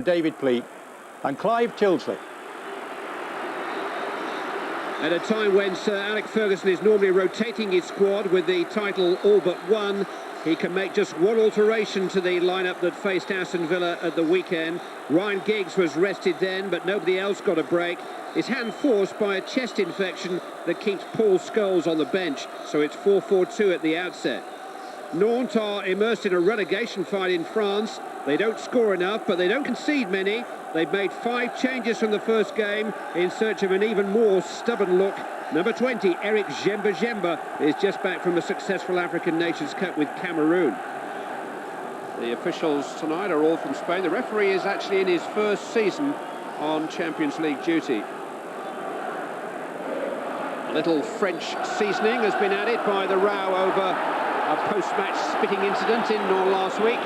David Pleat and Clive Tilsley. At a time when Sir Alex Ferguson is normally rotating his squad with the title all but won, he can make just one alteration to the lineup that faced Aston Villa at the weekend. Ryan Giggs was rested then, but nobody else got a break. His hand forced by a chest infection that keeps Paul Scholes on the bench, so it's 4-4-2 at the outset. Nantes are immersed in a relegation fight in France. They don't score enough, but they don't concede many. They've made 5 changes from the first game in search of an even more stubborn look. Number 20, Eric Djemba is just back from a successful African Nations Cup with Cameroon. The officials tonight are all from Spain. The referee is actually in his first season on Champions League duty. A little French seasoning has been added by the row over a post-match spitting incident in Nantes last week.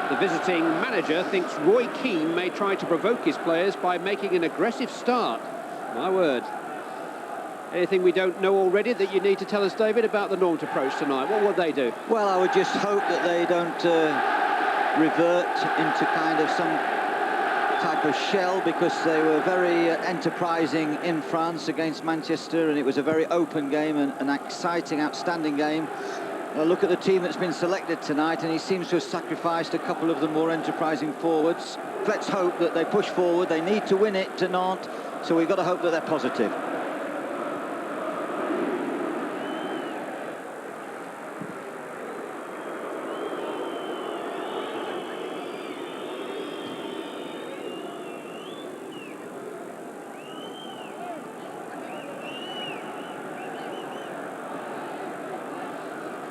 The visiting manager thinks Roy Keane may try to provoke his players by making an aggressive start. My word. Anything we don't know already that you need to tell us, David, about the Nantes approach tonight? What would they do? Well, I would just hope that they don't revert into kind of some type of shell, because they were very enterprising in France against Manchester, and it was a very open game and an exciting, outstanding game. Look at the team that's been selected tonight, and he seems to have sacrificed a couple of the more enterprising forwards. Let's hope that they push forward. They need to win it to Nantes, so we've got to hope that they're positive.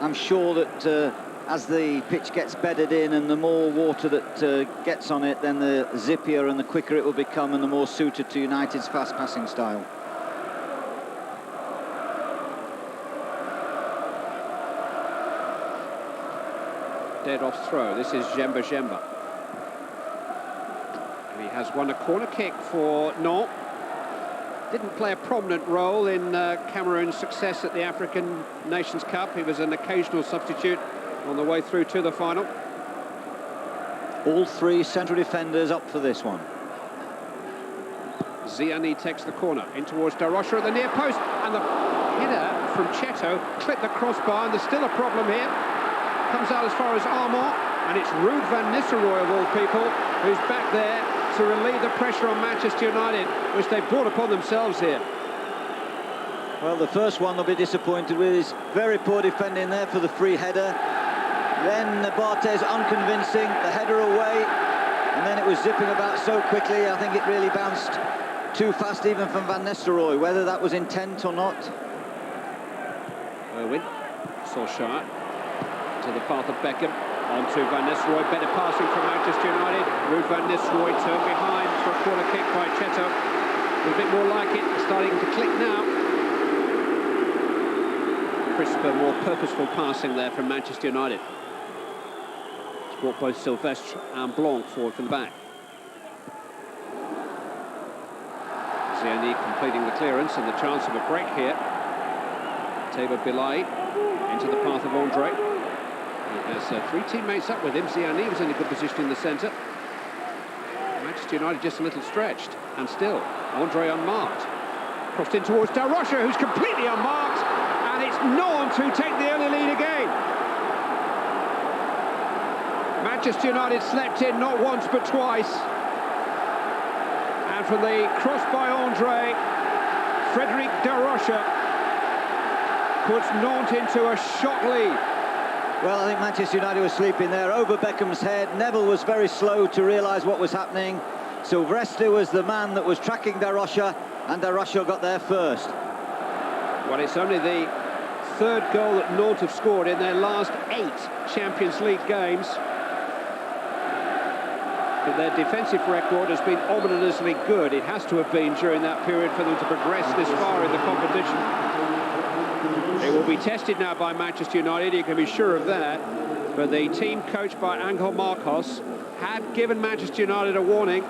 I'm sure that as the pitch gets bedded in and the more water that gets on it, then the zippier and the quicker it will become, and the more suited to United's fast passing style. Dead off throw. This is Djemba. And he has won a corner kick for Nantes. Didn't play a prominent role in Cameroon's success at the African Nations Cup. He was an occasional substitute on the way through to the final. All 3 central defenders up for this one. Ziani takes the corner in towards Darosha at the near post, and the header from Cheto clipped the crossbar, and there's still a problem here. Comes out as far as Armand, and it's Ruud van Nistelrooy, of all people, who's back there to relieve the pressure on Manchester United, which they've brought upon themselves here. Well, the first one they'll be disappointed with is very poor defending there for the free header. Then Barthez unconvincing, the header away, and then it was zipping about so quickly, I think it really bounced too fast even from Van Nistelrooy, whether that was intent or not. Irwin, Solskjær, to the path of Beckham. On to Van Nistelrooy, better passing from Manchester United. Ruud van Nistelrooy turned behind for a corner kick by Cheto. A bit more like it, starting to click now. Crisper, more purposeful passing there from Manchester United. It's brought both Silvestre and Blanc forward from the back. Ziani completing the clearance, and the chance of a break here. Taylor Bilai into the path of Andre. He has 3 teammates up with him. Ziani was in a good position in the centre. Manchester United just a little stretched, and still Andre unmarked. Crossed in towards Darosha, who's completely unmarked, and it's Nantes who take the early lead again. Manchester United slept in not once but twice. And from the cross by Andre, Frédéric Darosha puts Nantes into a shot lead. Well, I think Manchester United was sleeping there over Beckham's head. Neville was very slow to realise what was happening. Silvestre was the man that was tracking Darosha, and Darosha got there first. Well, it's only the 3rd goal that Nantes have scored in their last 8 Champions League games. But their defensive record has been ominously good. It has to have been during that period for them to progress this far in the competition. It will be tested now by Manchester United, you can be sure of that. But the team coached by Angel Marcos had given Manchester United a warning.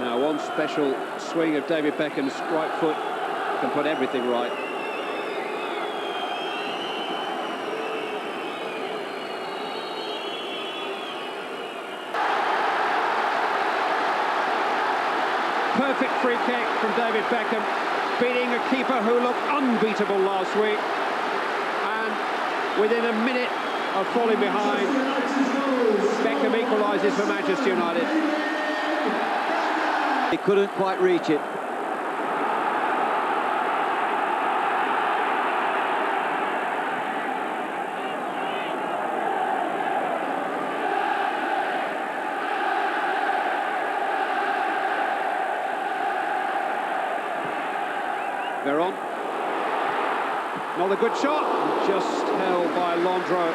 Now, one special swing of David Beckham's right foot can put everything right. perfect free kick from David Beckham, beating a keeper who looked unbeatable last week. And within a minute of falling behind, Beckham equalises for Manchester United. He couldn't quite reach it. Veron. Another good shot, just held by Landreau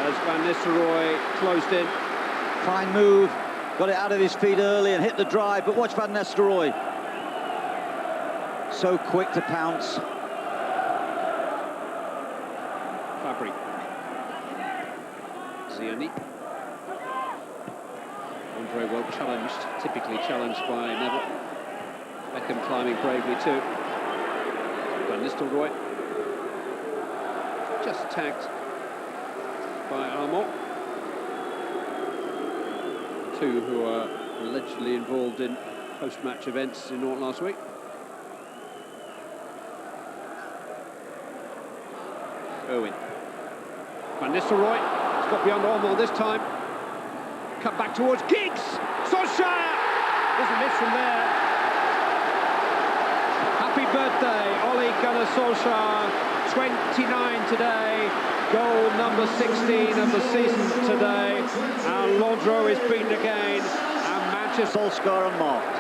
as Van Nistelrooy closed in. Fine move, got it out of his feet early and hit the drive, but watch Van Nistelrooy. So quick to pounce. Fabry. Ziani. Andre well challenged, typically challenged by Neville. Beckham climbing bravely too. Van Nistelrooy. Just tagged by Armand. Two who are allegedly involved in post-match events in Nantes last week. Irwin. Van Nistelrooy has got beyond Armand this time. Cut back towards Giggs. Solskjær doesn't miss from there. Happy birthday, Ole Gunnar Solskjær. 29 today, goal number 16 of the season today, and Landreau is beaten again, and Manchester... Solskjær unmarked.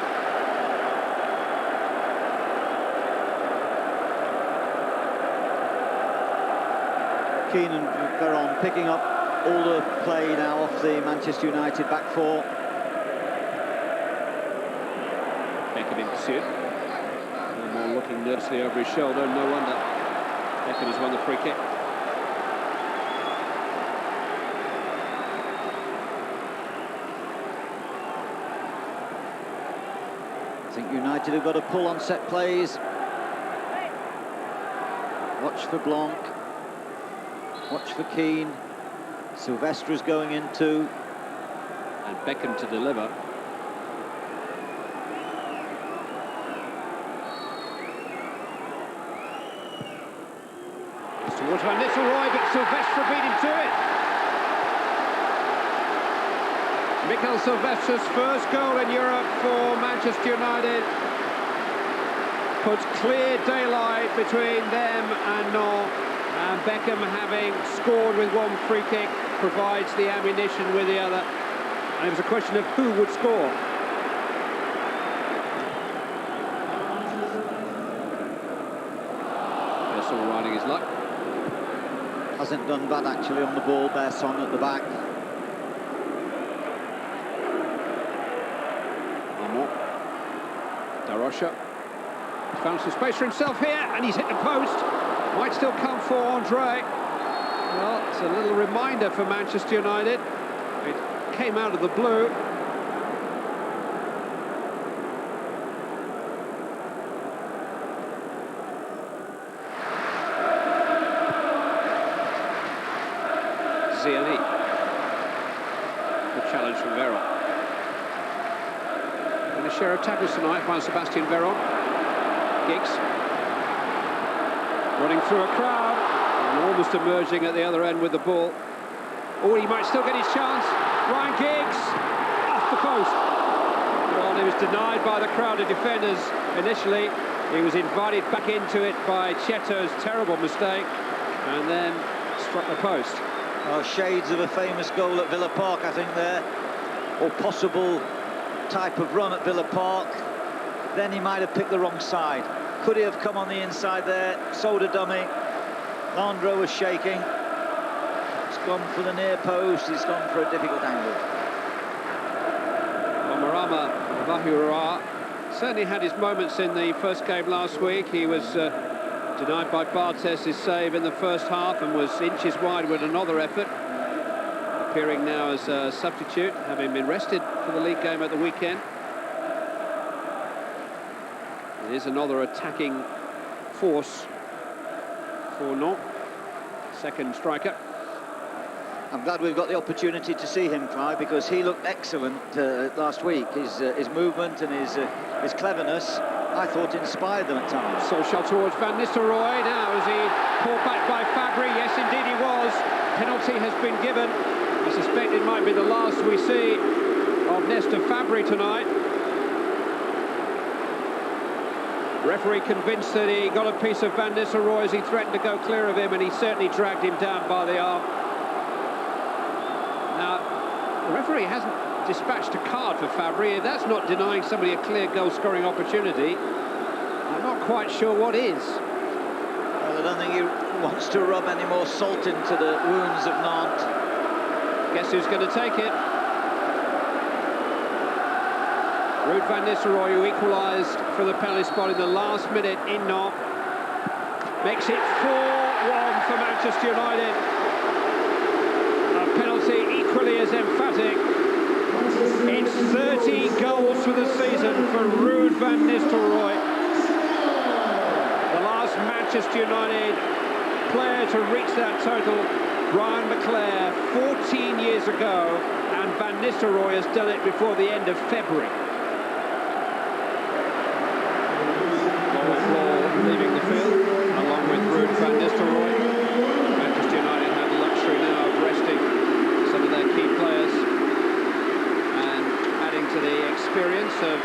Keane and Veron picking up all the play now off the Manchester United back four. Beckham in pursuit. More looking nervously over his shoulder, no wonder. Beckham has won the free kick. I think United have got a pull on set plays. Watch for Blanc. Watch for Keane. Silvestre is going in too. And Beckham to deliver. Towards Van Nistelrooy, but Silvestre beat him to it. Mikel Silvestre's first goal in Europe for Manchester United puts clear daylight between them and Nantes. And Beckham, having scored with one free kick, provides the ammunition with the other. And it was a question of who would score. That's all riding his luck. Hasn't done bad actually on the ball, Besson at the back. Armand. Darosha. He's found some space for himself here, and he's hit the post. Might still come for Andre. Well, it's a little reminder for Manchester United. It came out of the blue. Ziani. Good challenge from Veron. And a share of tackles tonight by Sebastian Veron. Giggs. Running through a crowd. And almost emerging at the other end with the ball. Oh, he might still get his chance. Ryan Giggs. Off the post. Well, he was denied by the crowd of defenders initially. He was invited back into it by Cheto's terrible mistake. And then struck the post. Oh, shades of a famous goal at Villa Park, I think, there. Or possible type of run at Villa Park. Then he might have picked the wrong side. Could he have come on the inside there? Sold a dummy. Landreau was shaking. He's gone for the near post. He's gone for a difficult angle. Well, Marama Bahura certainly had his moments in the first game last week. He was denied by Bartes' save in the first half and was inches wide with another effort. Appearing now as a substitute, having been rested for the league game at the weekend. It is another attacking force for Nantes. Second striker. I'm glad we've got the opportunity to see him try, because he looked excellent last week. His movement and his cleverness, I thought, inspired them at times. Solskjær towards Van Nistelrooy. Now, is he pulled back by Fabry? Yes, indeed he was. Penalty has been given. I suspect it might be the last we see of Nesta Fabry tonight. Referee convinced that he got a piece of Van Nistelrooy as he threatened to go clear of him, and he certainly dragged him down by the arm. Now, the referee hasn't dispatched a card for Fabry. That's not denying somebody a clear goal-scoring opportunity. I'm not quite sure what is. Well, I don't think he wants to rub any more salt into the wounds of Nantes. Guess who's going to take it? Ruud van Nistelrooy, who equalised for the penalty spot in the last minute in Nantes, makes it 4-1 for Manchester United. A penalty equally as emphatic. It's 30 goals for the season for Ruud van Nistelrooy. The last Manchester United player to reach that total, Brian McClair, 14 years ago, and Van Nistelrooy has done it before the end of February. Leaving the field, along with Ruud van Nistelrooy. Manchester United have the luxury now of resting some of their key players and adding to the experience of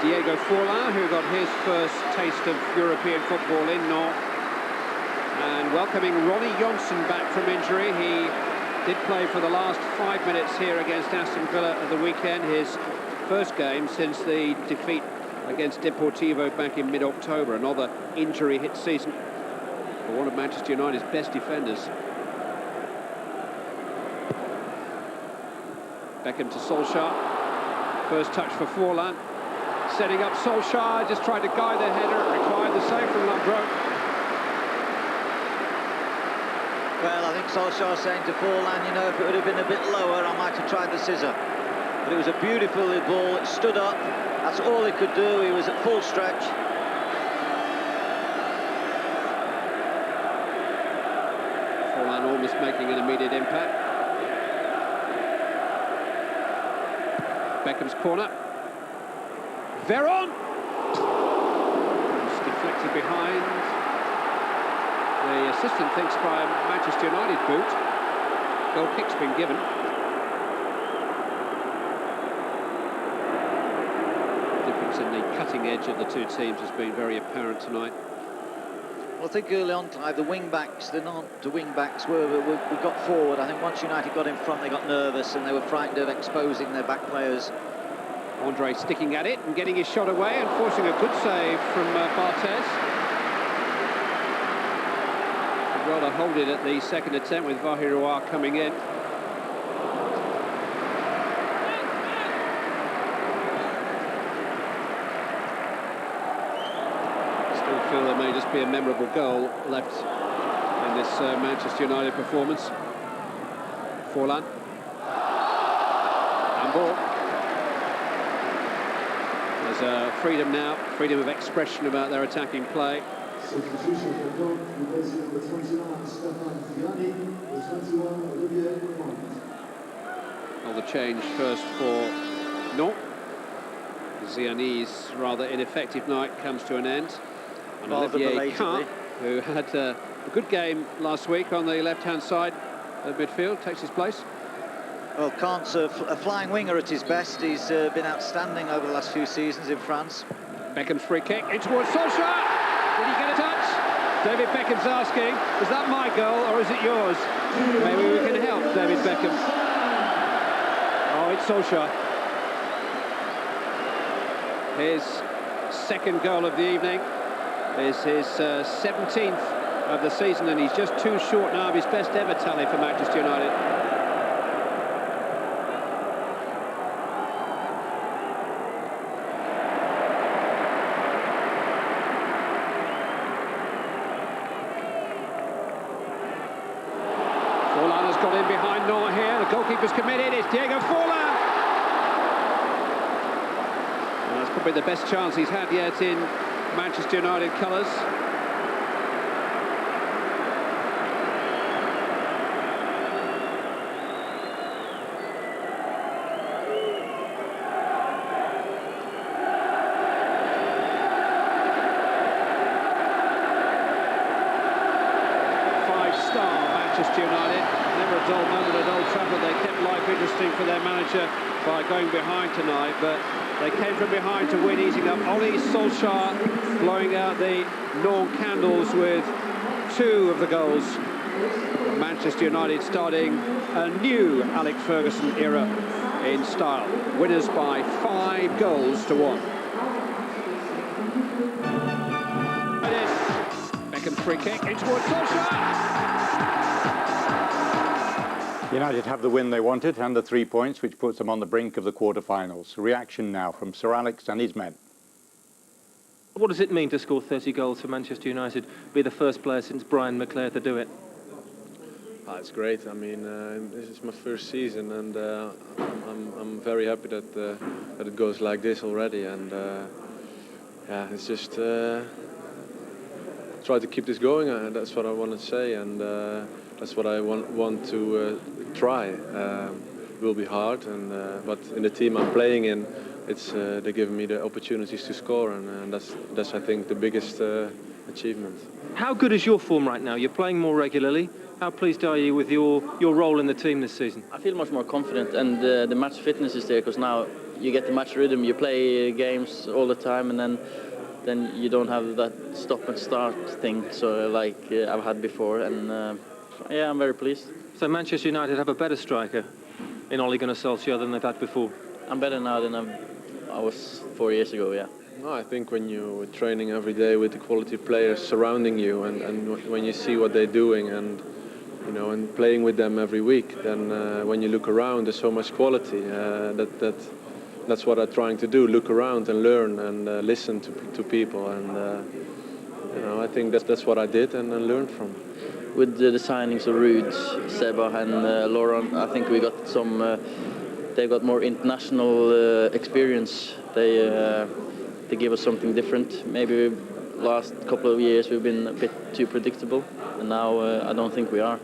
Diego Forlán, who got his first taste of European football in Nantes, and welcoming Ronnie Johnson back from injury. He did play for the last 5 minutes here against Aston Villa at the weekend, his first game since the defeat against Deportivo back in mid-October. Another injury-hit season for one of Manchester United's best defenders. Beckham to Solskjær. First touch for Forlán. Setting up Solskjær, just tried to guide the header. Required the save from Lambro. Well, I think Solskjær saying to Forlán, you know, if it would have been a bit lower, I might have tried the scissor. But it was a beautiful ball. It stood up. That's all he could do. He was at full stretch. Forlán almost making an immediate impact. Beckham's corner. Veron! It's deflected behind. The assistant thinks by a Manchester United boot. Goal kick's been given. And the cutting edge of the two teams has been very apparent tonight. Well, I think early on, Clive, the wing-backs, the wing-backs we got forward. I think once United got in front, they got nervous and they were frightened of exposing their back players. Andre sticking at it and getting his shot away and forcing a good save from Barthez. He'd rather hold it at the second attempt with Vahiroa coming in. Feel there may just be a memorable goal left in this Manchester United performance. Forlán. And ball. There's freedom now, freedom of expression about their attacking play. Well, the change first for Nantes. Ziani's rather ineffective night comes to an end. And Olivier Kahn, who had a good game last week on the left-hand side of midfield, takes his place. Well, Kahn's a flying winger at his best. He's been outstanding over the last few seasons in France. Beckham's free kick in towards Solskjær. Did he get a touch? David Beckham's asking, is that my goal or is it yours? Maybe we can help David Beckham. Oh, it's Solskjær. His second goal of the evening is his 17th of the season, and he's just too short now of his best ever tally for Manchester United. Forlán has got in behind Nantes here. The goalkeeper's committed. It's Diego Forlán. Well, that's probably the best chance he's had yet in Manchester United colours. a dull moment at Old Trafford. They kept life interesting for their manager by going behind tonight, but they came from behind to win, easing up Ole Solskjær, blowing out the Norn candles with 2 of the goals. Manchester United starting a new Alex Ferguson era in style. Winners by 5 goals to 1. It is Beckham free kick in towards Solskjær. United have the win they wanted and the 3 points, which puts them on the brink of the quarter-finals. Reaction now from Sir Alex and his men. What does it mean to score 30 goals for Manchester United, be the first player since Brian McClair to do it? It's great. I mean, this is my first season, and I'm very happy that that it goes like this already. And yeah, it's just try to keep this going. That's what I want to say, and that's what I want to try. It will be hard, but in the team I'm playing in, they give me the opportunities to score, and that's I think the biggest achievement. How good is your form right now? You're playing more regularly. How pleased are you with your role in the team this season? I feel much more confident, and the match fitness is there, because now you get the match rhythm. You play games all the time, and then you don't have that stop and start thing, so like I've had before, and yeah, I'm very pleased. So Manchester United have a better striker in Ole Gunnar Solskjær than they've had before? I'm better now than I was 4 years ago, yeah. No, I think when you're training every day with the quality players surrounding you, and when you see what they're doing, and you know, and playing with them every week, then when you look around, there's so much quality. That's what I'm trying to do: look around and learn and listen to people, and you know, I think that's what I did and learned from. With the signings of Ruud, Seba, and Laurent, I think we got some. They got more international experience. They give us something different. Maybe last couple of years we've been a bit too predictable, and now I don't think we are.